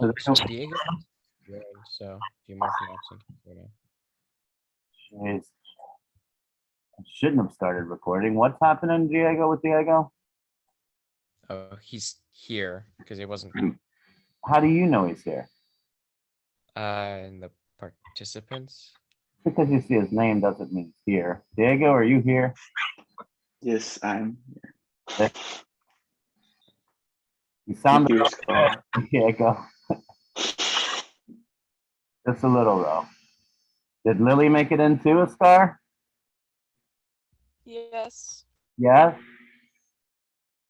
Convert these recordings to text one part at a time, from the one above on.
So Oh, Diego, joined, so a few more connections for now. jeez, I shouldn't have started recording. What's happening, Diego, with Diego? Oh, he's here because he wasn't How do you know he's here? in the participants. Because you see his name doesn't mean he's here. Diego, are you here? Yes, I'm You sound here. Diego. Just a little though. Did Lily make it into a star? Yes. Yes.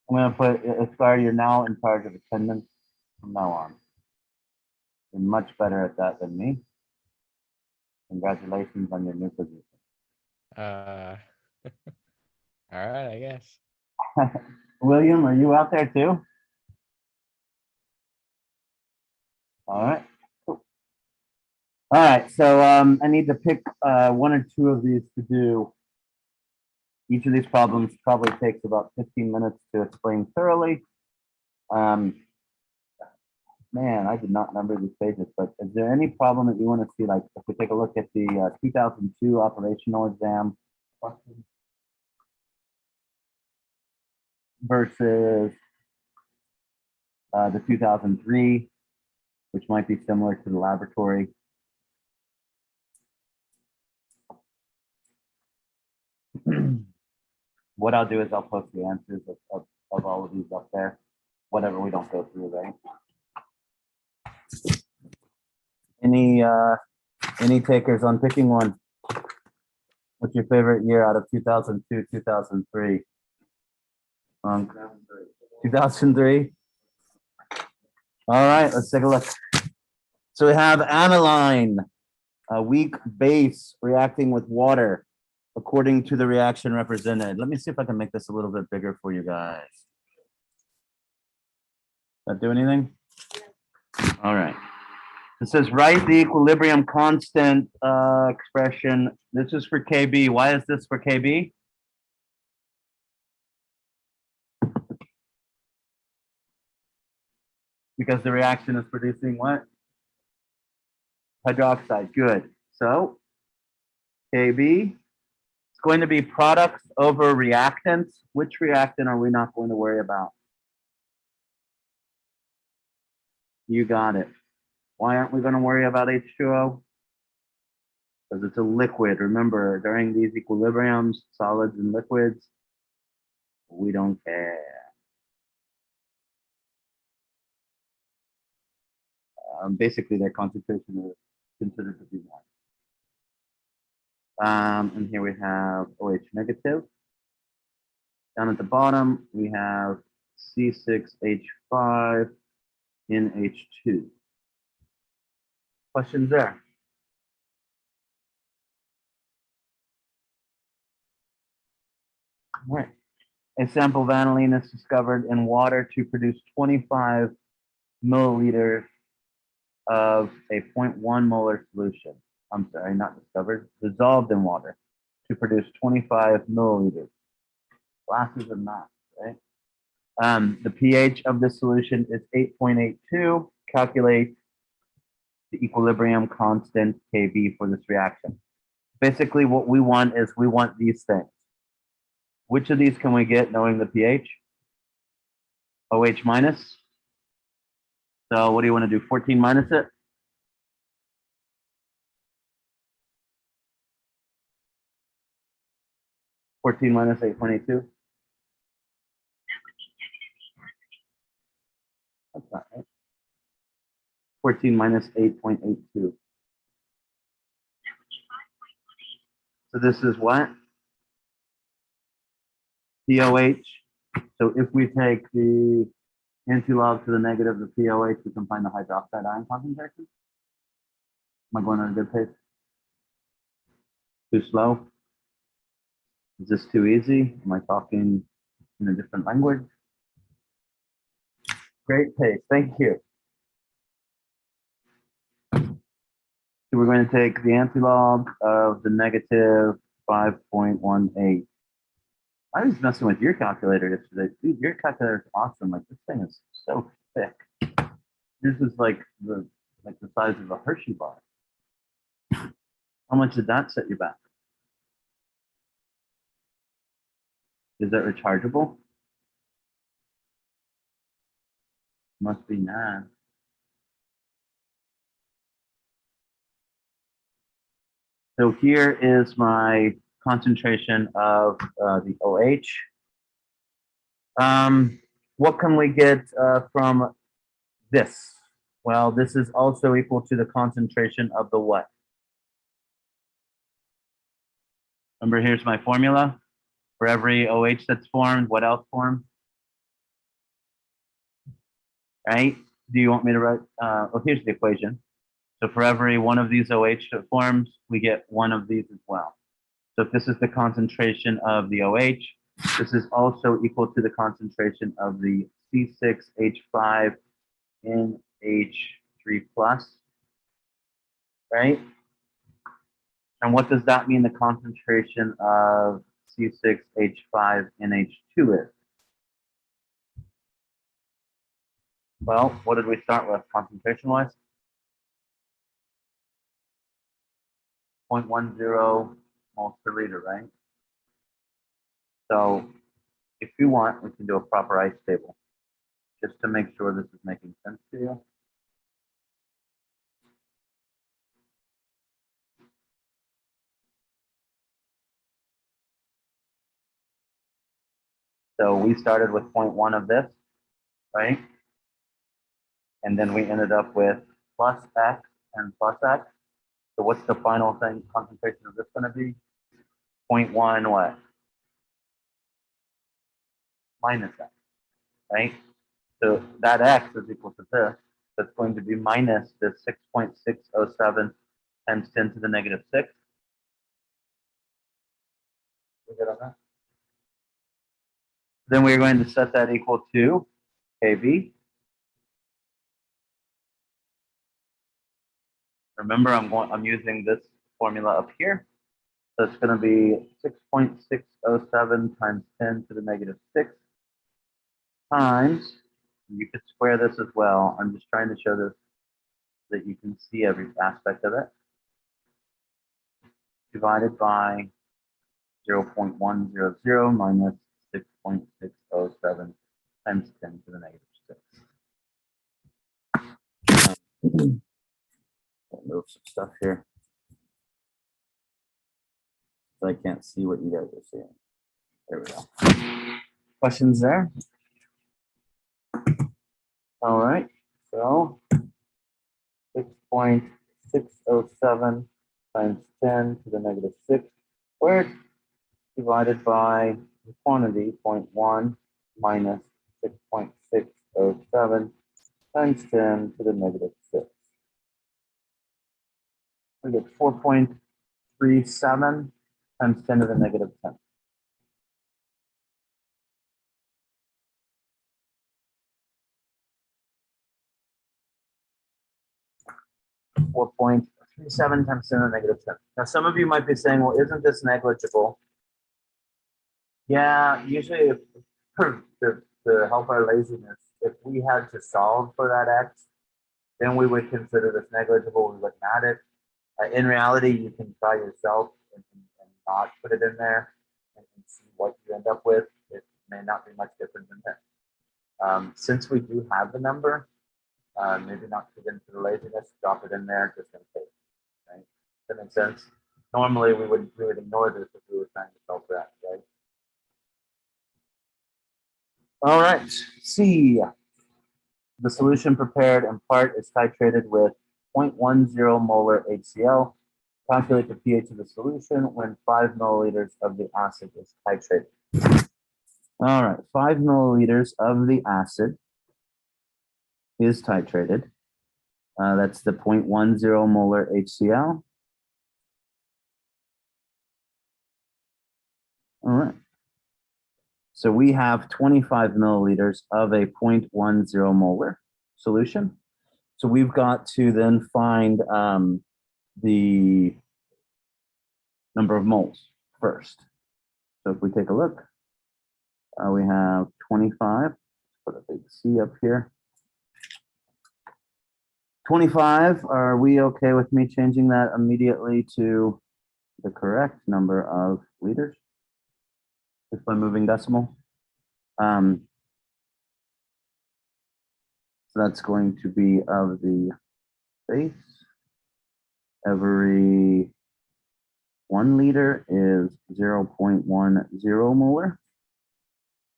I'm gonna put a star. You're now in charge of attendance from now on. You're much better at that than me. Congratulations on your new position. Uh, all right, I guess. William, are you out there too? All right. Cool. All right. So I need to pick one or two of these to do. Each of these problems probably takes about 15 minutes to explain thoroughly. Man, I did not number these pages, but is there any problem that you want to see? Like if we take a look at the 2002 operational exam question versus the 2003, which might be similar to the laboratory. What I'll do is I'll post the answers of all of these up there, whatever we don't go through, right? Any takers on picking one? What's your favorite year out of 2002, 2003? 2003. All right, let's take a look. So we have aniline, a weak base reacting with water according to the reaction represented. Let me see if I can make this a little bit bigger for you guys. That do anything? All right. It says write the equilibrium constant expression. This is for KB. Why is this for KB? Because the reaction is producing what? Hydroxide. Good. So KB, it's going to be products over reactants. Which reactant are we not going to worry about? You got it. Why aren't we going to worry about H2O? Because it's a liquid. Remember, during these equilibriums, solids and liquids, we don't care. Basically, their concentration is considered to be one. And here we have OH negative. Down at the bottom, we have C6H5 NH2. Questions there? All right. A sample of aniline is discovered in water to produce 25 milliliters of a 0.1 molar solution. I'm sorry, not discovered, dissolved in water to produce 25 milliliters. Glasses of math, right? The pH of the solution is 8.82. Calculate the equilibrium constant Kb for this reaction. Basically, what we want is we want these things. Which of these can we get knowing the pH? OH minus. So what do you want to do? 14 minus it? (14 minus 8.82). That's not right. 14 minus 8.82. So this is what? POH. So if we take the anti-log to the negative of POH, we can find the hydroxide ion concentration. Am I going at a good pace? Too slow? Is this too easy? Am I talking in a different language? Great pace, thank you. So we're going to take the anti-log of the negative 5.18. I was messing with your calculator yesterday. Dude, your calculator is awesome. Like this thing is so thick. This is like the size of a Hershey bar. How much did that set you back? Is that rechargeable? Must be not. So here is my concentration of the OH. What can we get from this? Well, this is also equal to the concentration of the what? Remember, here's my formula. For every OH that's formed, what else forms? Right? Do you want me to write? Oh, here's the equation. So for every one of these OH that forms, we get one of these as well. So if this is the concentration of the OH, this is also equal to the concentration of the C6H5NH3+, right? And what does that mean the concentration of C6H5NH2 is? Well, what did we start with concentration-wise? 0.10 moles per liter, right? So if you want, we can do a proper ice table just to make sure this is making sense to you. So we started with 0.1 of this, right? And then we ended up with plus X and plus X. So what's the final thing, concentration of this going to be? 0.1 what? Minus X, right? So that X is equal to this. That's going to be minus the 6.607 times 10 to the negative 6. We good on that? Then we're going to set that equal to kV. Remember, I'm using this formula up here. So it's going to be 6.607 times 10 to the negative 6 times, you could square this as well. I'm just trying to show this that you can see every aspect of it. Divided by 0.100 minus 6.607 times 10 to the negative 6. I'll move some stuff here. So I can't see what you guys are seeing. There we go. Questions there? All right. So 6.607 times 10 to the negative 6 squared divided by the quantity 0.1 minus 6.607 times 10 to the negative 6. We get 4.37 times 10 to the negative 10. 4.37 times 10 to the negative 10. Now, some of you might be saying, well, isn't this negligible? Yeah, usually to help our laziness, if we had to solve for that x, then we would consider this negligible. We wouldn't add it. In reality, you can try yourself and not put it in there and see what you end up with. It may not be much different than this. Since we do have the number, maybe not get into the laziness, drop it in there just in case. Right? Does that make sense? Normally, we would ignore this if we were trying to solve for that, right? All right, C. The solution prepared in part is titrated with 0.10 molar HCl. Calculate the pH of the solution when 5 milliliters of the acid is titrated. All right, 5 milliliters of the acid is titrated. That's the 0.10 molar HCl. All right. So we have 25 milliliters of a 0.10 molar solution. So we've got to then find the number of moles first. So if we take a look, we have 25. Put a big C up here. 25, are we okay with me changing that immediately to the correct number of liters? Just by moving decimal. So that's going to be of the base. Every 1 liter is 0.10 molar.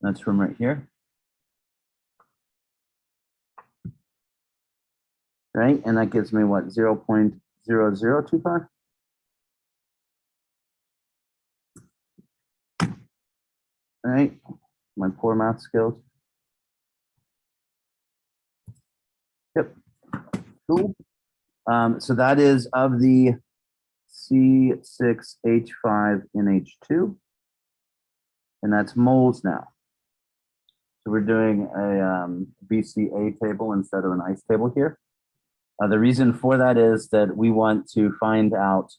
That's from right here. Right, and that gives me what, 0.0025? All right, my poor math skills. Yep, cool. So that is of the C6H5NH2, and that's moles now. So we're doing a BCA table instead of an ICE table here. The reason for that is that we want to find out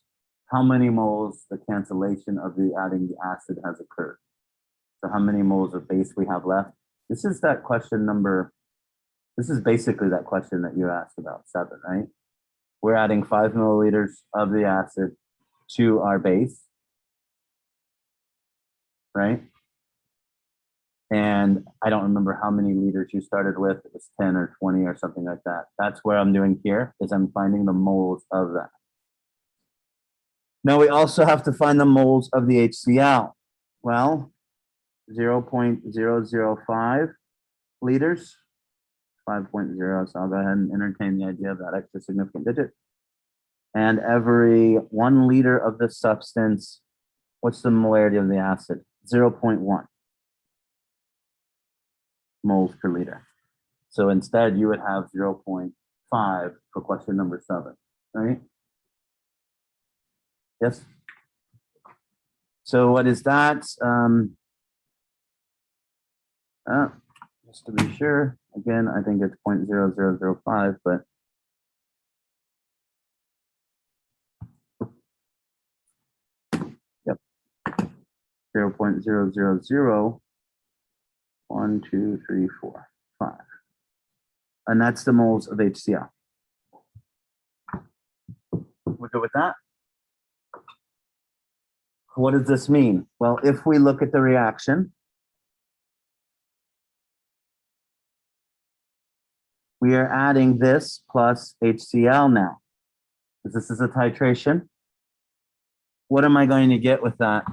how many moles the cancellation of the adding the acid has occurred. So how many moles of base we have left. This is that question number, this is basically that question that you asked about 7, right? We're adding 5 milliliters of the acid to our base, right? And I don't remember how many liters you started with. It was 10 or 20 or something like that. That's where I'm doing here, is I'm finding the moles of that. Now we also have to find the moles of the HCl. Well, 0.005 liters, 5.0. So I'll go ahead and entertain the idea of that extra significant digit. And every 1 liter of this substance, what's the molarity of the acid? 0.1 moles per liter. So instead, you would have 0.5 for question number 7, right? Yes. So what is that? Just to be sure, again, I think it's 0.0005, but yep, 0.000. 1, 2, 3, 4, 5. And that's the moles of HCl. We're good with that? What does this mean? Well, if we look at the reaction, we are adding this plus HCl now. Because this is a titration. What am I going to get with that?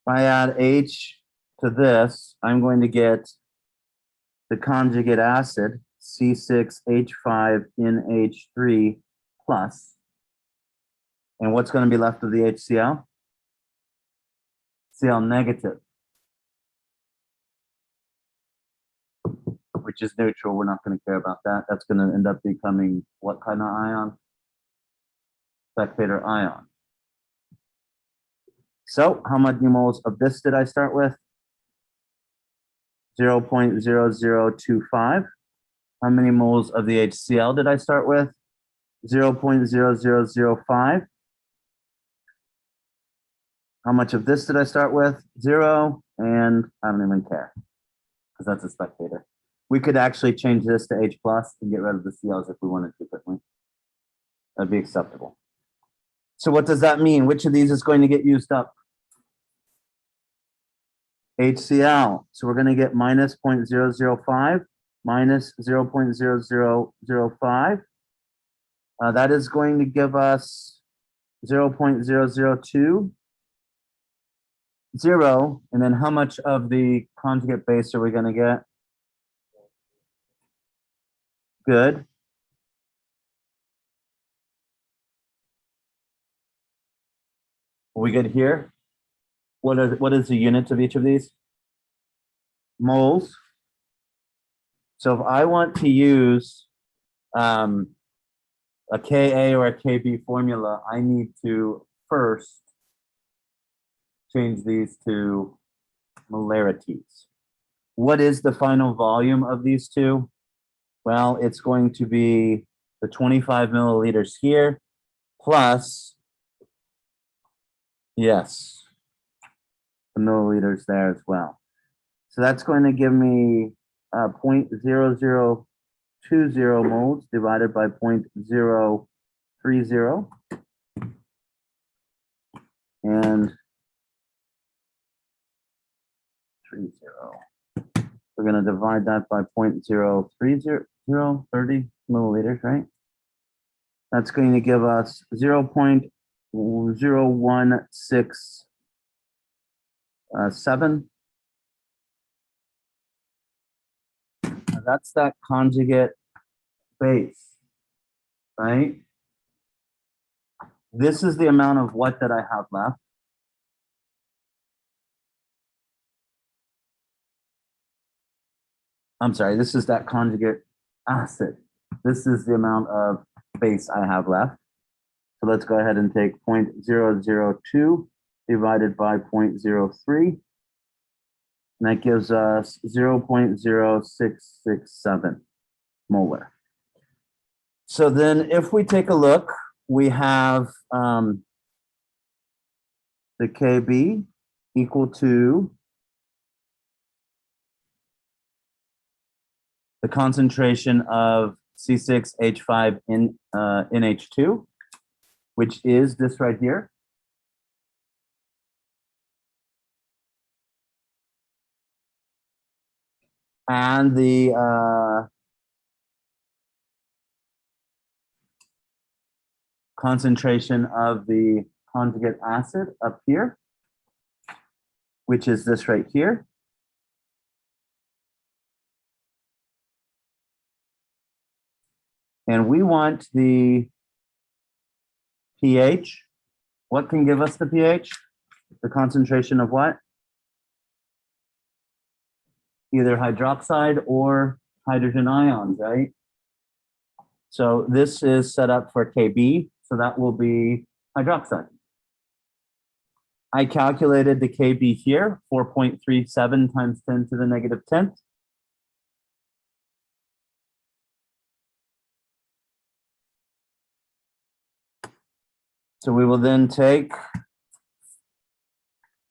If I add H to this, I'm going to get the conjugate acid, C6H5NH3 plus. And what's going to be left of the HCl? Cl negative, which is neutral. We're not going to care about that. That's going to end up becoming what kind of ion? Spectator ion. So how many moles of this did I start with? 0.0025. How many moles of the HCl did I start with? 0.0005. How much of this did I start with? 0, and I don't even care, because that's a spectator. We could actually change this to H plus and get rid of the Cls if we wanted to, couldn't we? That'd be acceptable. So what does that mean? Which of these is going to get used up? HCl. So we're going to get minus 0.005 minus 0.0005. That is going to give us 0.002. 0, and then how much of the conjugate base are we going to get? Good. Are we good here? What is the units of each of these? Moles. So if I want to use a Ka or a Kb formula, I need to first change these to molarities. What is the final volume of these two? Well, it's going to be the 25 milliliters here plus, yes, the milliliters there as well. So that's going to give me 0.0020 moles divided by 0.030. And 30. We're going to divide that by 0.030 milliliters, right? That's going to give us 0.0167. That's that conjugate base, right? This is the amount of what that I have left. I'm sorry, this is that conjugate acid. This is the amount of base I have left. So let's go ahead and take 0.002 divided by 0.03. And that gives us 0.0667 molar. So then if we take a look, we have the Kb equal to the concentration of C6H5 in NH2, which is this right here. And the concentration of the conjugate acid up here, which is this right here. And we want the pH. What can give us the pH? The concentration of what? Either hydroxide or hydrogen ions, right? So this is set up for Kb, so that will be hydroxide. I calculated the Kb here, 4.37 times 10 to the negative 10th. So we will then take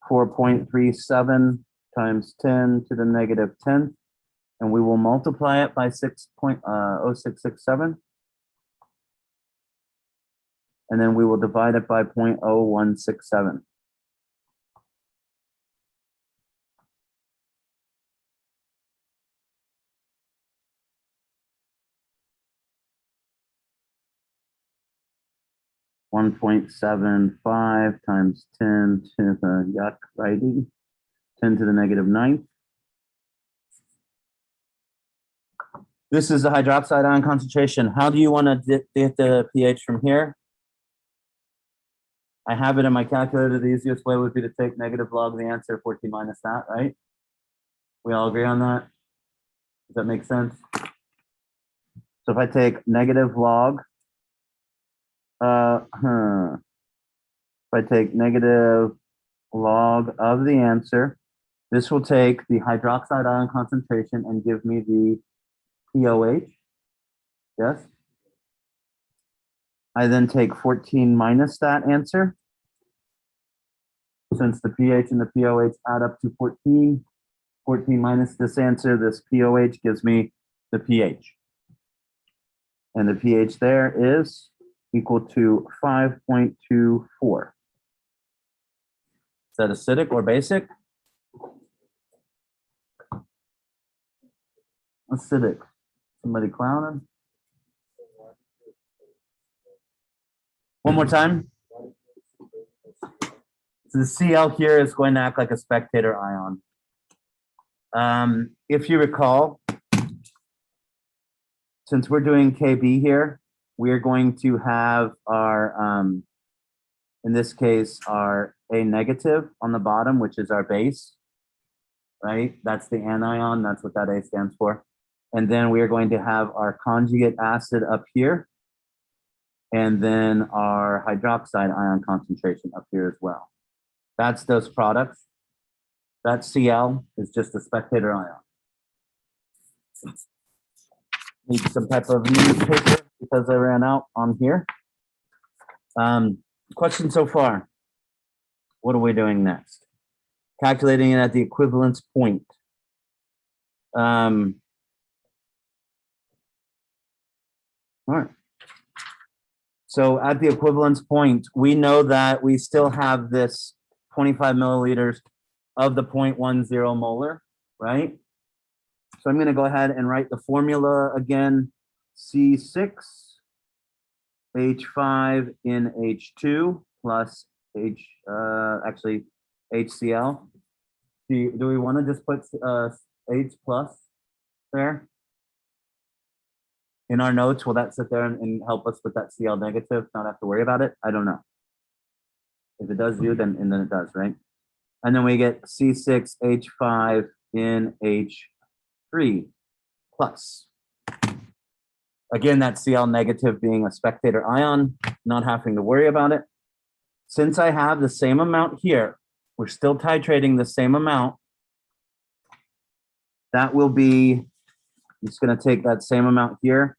4.37 times 10 to the negative 10th, and we will multiply it by 6.0667. And then we will divide it by 0.0167. .75 times 10 to the yuck righty, 10 to the negative 9th. This is the hydroxide ion concentration. How do you want to get the pH from here? I have it in my calculator. The easiest way would be to take negative log the answer, 14 minus that, right? We all agree on that? Does that make sense? So if I take negative log, if I take negative log of the answer, this will take the hydroxide ion concentration and give me the POH. Yes. I then take 14 minus that answer. Since the pH and the POH add up to 14, 14 minus this answer, this POH gives me the pH. And the pH there is equal to 5.24. Is that acidic or basic? Acidic. Somebody clowning? One more time. So the Cl here is going to act like a spectator ion. If you recall, since we're doing Kb here, we're going to have our, in this case, our A negative on the bottom, which is our base, right? That's the anion, that's what that A stands for. And then we are going to have our conjugate acid up here, and then our hydroxide ion concentration up here as well. That's those products. That Cl is just a spectator ion. Need some type of newspaper because I ran out on here. Question so far. What are we doing next? Calculating it at the equivalence point. All right. So at the equivalence point, we know that we still have this 25 milliliters of the 0.10 molar, right? So I'm going to go ahead and write the formula again. C6 H5 in H2 plus actually HCl. Do we want to just put H plus there? In our notes, will that sit there and help us with that Cl negative, not have to worry about it? I don't know. If it does do, then it does, right? And then we get C6H5 in H3 plus. Again, that Cl negative being a spectator ion, not having to worry about it. Since I have the same amount here, we're still titrating the same amount. That will be, I'm just going to take that same amount here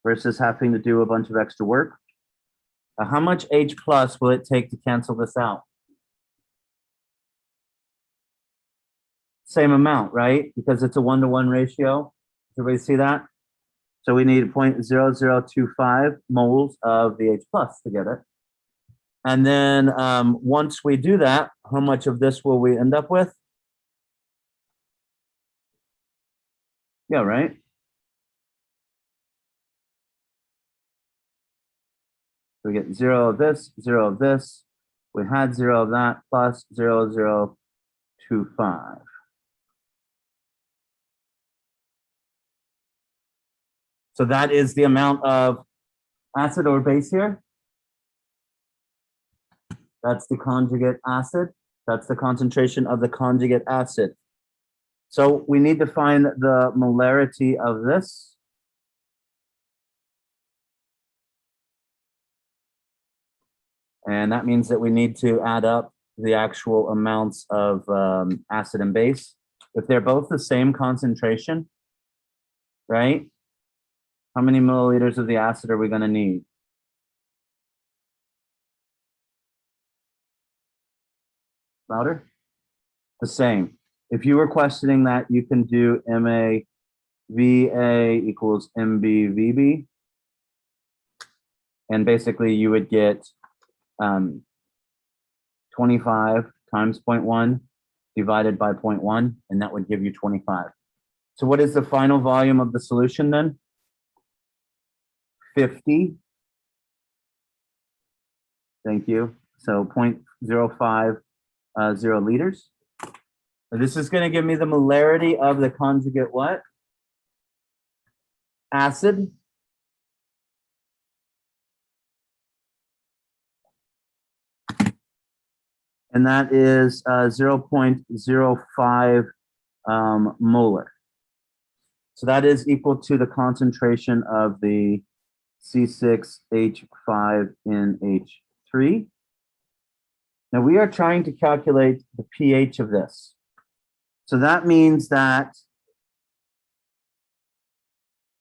versus having to do a bunch of extra work. How much H plus will it take to cancel this out? Same amount, right? Because it's a 1-to-1 ratio. Everybody see that? So we need 0.0025 moles of the H plus to get it. And then once we do that, how much of this will we end up with? Yeah, right? We get 0 of this, 0 of this. We had 0 of that plus 0.0025. So that is the amount of acid or base here. That's the conjugate acid. That's the concentration of the conjugate acid. So we need to find the molarity of this. And that means that we need to add up the actual amounts of acid and base. If they're both the same concentration, right? How many milliliters of the acid are we going to need? Louder? The same. If you were questioning that, you can do MaVa equals MbVb. And basically you would get 25 times 0.1 divided by 0.1, and that would give you 25. So what is the final volume of the solution then? 50. Thank you. So 0.050 liters. This is going to give me the molarity of the conjugate what? Acid. And that is 0.05 molar. So that is equal to the concentration of the C6H5 in H3. Now we are trying to calculate the pH of this. So that means that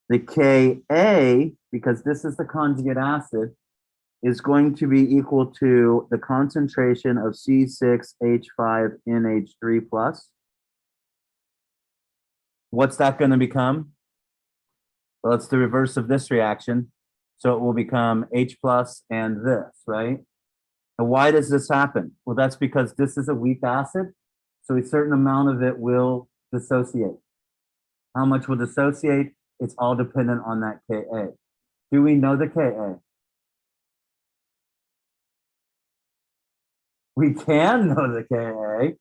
the Ka, because this is the conjugate acid, is going to be equal to the concentration of C6H5 in H3 plus. What's that going to become? Well, it's the reverse of this reaction. So it will become H plus and this, right? Now, why does this happen? Well, that's because this is a weak acid. So a certain amount of it will dissociate. How much will dissociate? It's all dependent on that Ka. Do we know the Ka? We can know the Ka.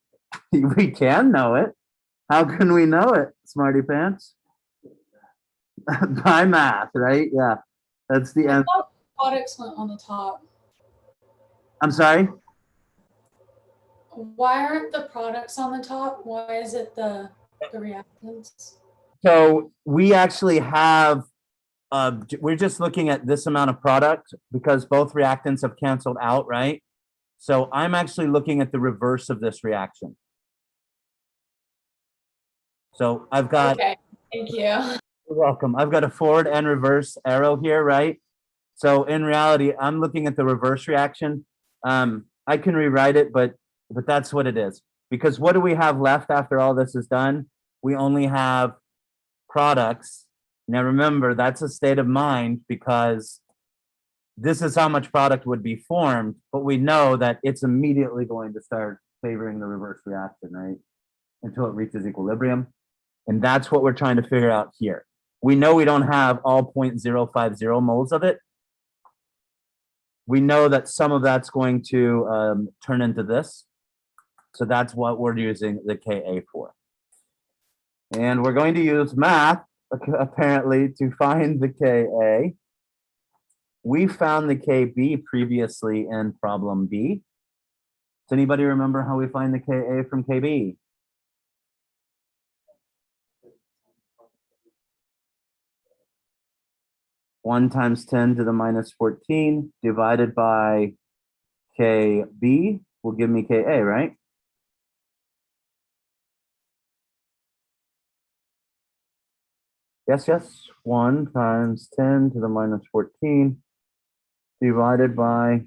We can know it. How can we know it, smarty pants? By math, right? Yeah, that's the end. Products went on the top. I'm sorry? Why aren't the products on the top? Why is it the reactants? So we actually have, we're just looking at this amount of product because both reactants have canceled out, right? So I'm actually looking at the reverse of this reaction. So I've got, Okay, thank you. you're welcome. I've got a forward and reverse arrow here, right? So in reality, I'm looking at the reverse reaction. I can rewrite it, but that's what it is. Because what do we have left after all this is done? We only have products Now remember, that's a state of mind because this is how much product would be formed, but we know that it's immediately going to start favoring the reverse reaction, right? Until it reaches equilibrium. And that's what we're trying to figure out here. We know we don't have all 0.050 moles of it. We know that some of that's going to turn into this. So that's what we're using the Ka for. And we're going to use math, apparently, to find the Ka. We found the Kb previously in problem B. Does anybody remember how we find the Ka from Kb? One times 10 to the minus 14 divided by Kb will give me Ka, right? Yes, yes. 1 times 10 to the minus 14 divided by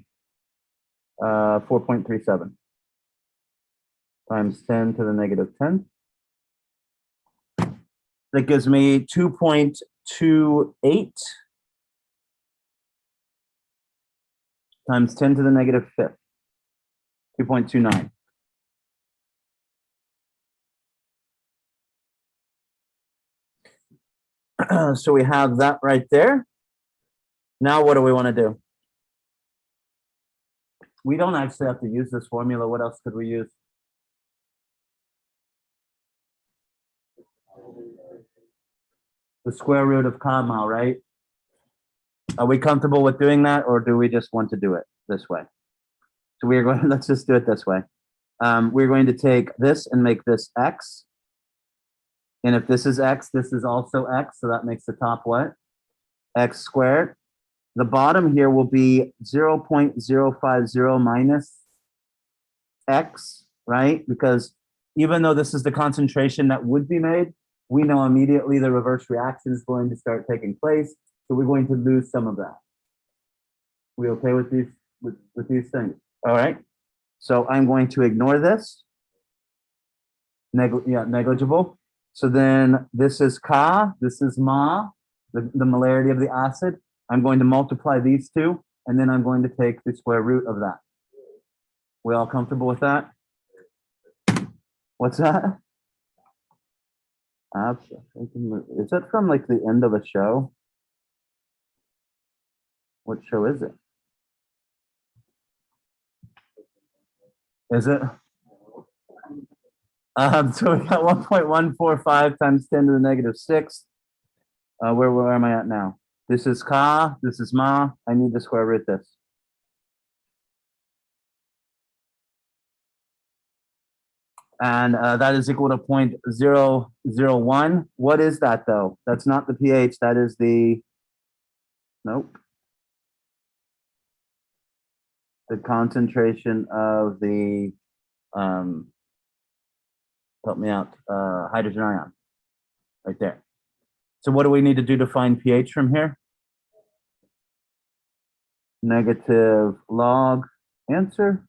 4.37 times 10 to the negative 10. That gives me 2.28 times 10 to the negative fifth, 2.29. So we have that right there. Now what do we want to do? We don't actually have to use this formula. What else could we use? The square root of comma, right? Are we comfortable with doing that, or do we just want to do it this way? So we are going, let's just do it this way. We're going to take this and make this x. And if this is x, this is also x. So that makes the top what? X squared. The bottom here will be 0.050 minus x, right? Because even though this is the concentration that would be made, we know immediately the reverse reaction is going to start taking place. So we're going to lose some of that. We okay with these with these things? All right. So I'm going to ignore this. Negligible. So then this is Ka, this is Ma, the molarity of the acid. I'm going to multiply these two, and then I'm going to take the square root of that. We all comfortable with that? What's that? Is that from like the end of a show? What show is it? Is it? So we got 1.145 times 10 to the negative 6. Where am I at now? This is Ka, this is Ma. I need to square root this. And that is equal to 0.001. What is that though? That's not the pH, that is the, nope. The concentration of the, help me out, hydrogen ion, right there. So what do we need to do to find pH from here? Negative log answer.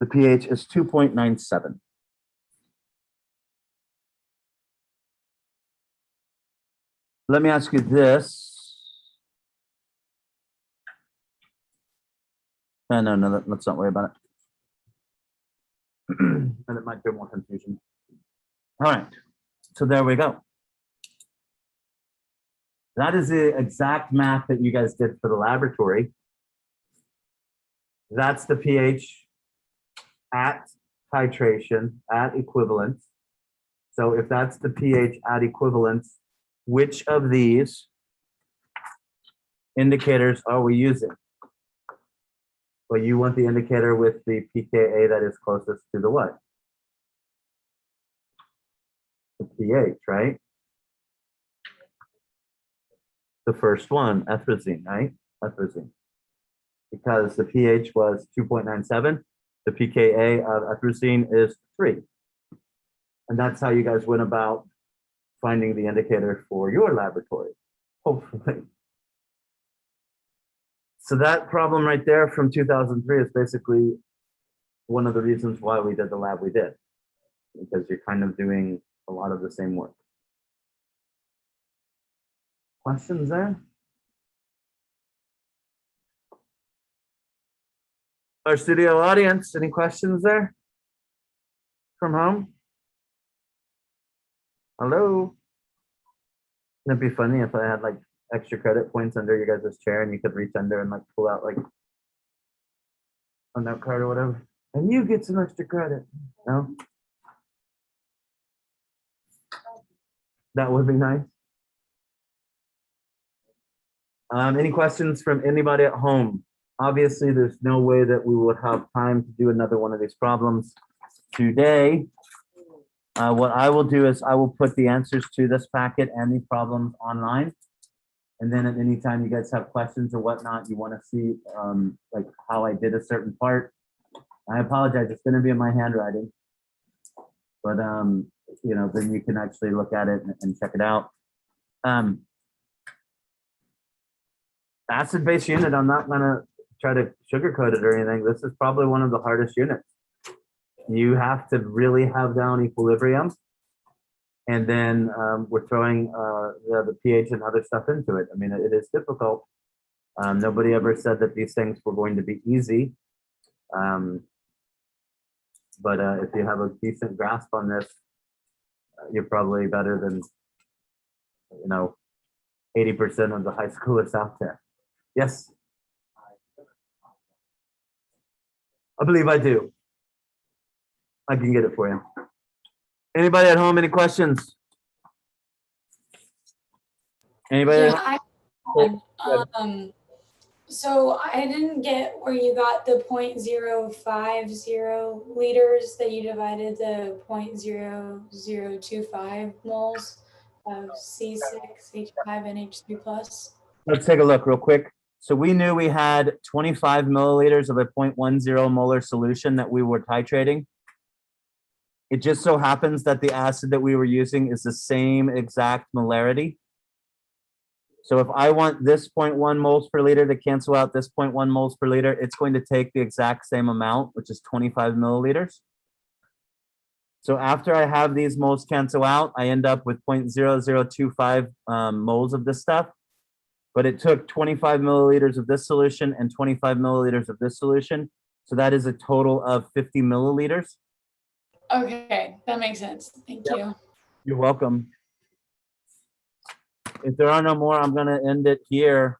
The pH is 2.97. Let me ask you this. No, let's not worry about it. And it might be more confusion. All right, so there we go. That is the exact math that you guys did for the laboratory. That's the pH at titration, at equivalence. So if that's the pH at equivalence, which of these indicators are we using? Well, you want the indicator with the pKa that is closest to the what? The pH, right? The first one, ethrazine, right? Ethrazine. Because the pH was 2.97, the pKa of ethrazine is 3. And that's how you guys went about finding the indicator for your laboratory, hopefully. So that problem right there from 2003 is basically one of the reasons why we did the lab we did, because you're kind of doing a lot of the same work. Questions there? Our studio audience, any questions there? From home? Hello? It'd be funny if I had like extra credit points under your guys' chair and you could reach under and like pull out like a note card or whatever. And you get some extra credit. No? That would be nice. Any questions from anybody at home? Obviously, there's no way that we would have time to do another one of these problems today. What I will do is I will put the answers to this packet and these problems online. And then at any time you guys have questions or whatnot, you want to see like how I did a certain part. I apologize, it's going to be in my handwriting. But you know, then you can actually look at it and check it out. Acid-base unit, I'm not gonna try to sugarcoat it or anything. This is probably one of the hardest units. You have to really have down equilibrium. And then we're throwing the pH and other stuff into it. I mean, it is difficult. Nobody ever said that these things were going to be easy. But if you have a decent grasp on this, you're probably better than, you know, 80% of the high schoolers out there. Yes? I believe I do. I can get it for you. Anybody at home, any questions? Anybody? Yeah, so I didn't get where you got the 0.050 liters that you divided the 0.0025 moles of C6H5NH3 plus. Let's take a look real quick. So we knew we had 25 milliliters of a 0.10 molar solution that we were titrating. It just so happens that the acid that we were using is the same exact molarity. So if I want this 0.1 moles per liter to cancel out this 0.1 moles per liter, it's going to take the exact same amount, which is 25 milliliters. So after I have these moles cancel out, I end up with 0.0025 moles of this stuff. But it took 25 milliliters of this solution and 25 milliliters of this solution. So that is a total of 50 milliliters. Okay, that makes sense. Thank you. You're welcome. If there are no more, I'm going to end it here.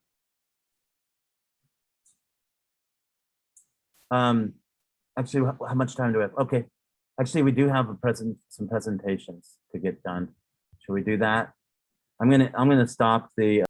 Actually, how much time do we have? Okay. Actually, we do have some presentations to get done. Should we do that? I'm gonna stop the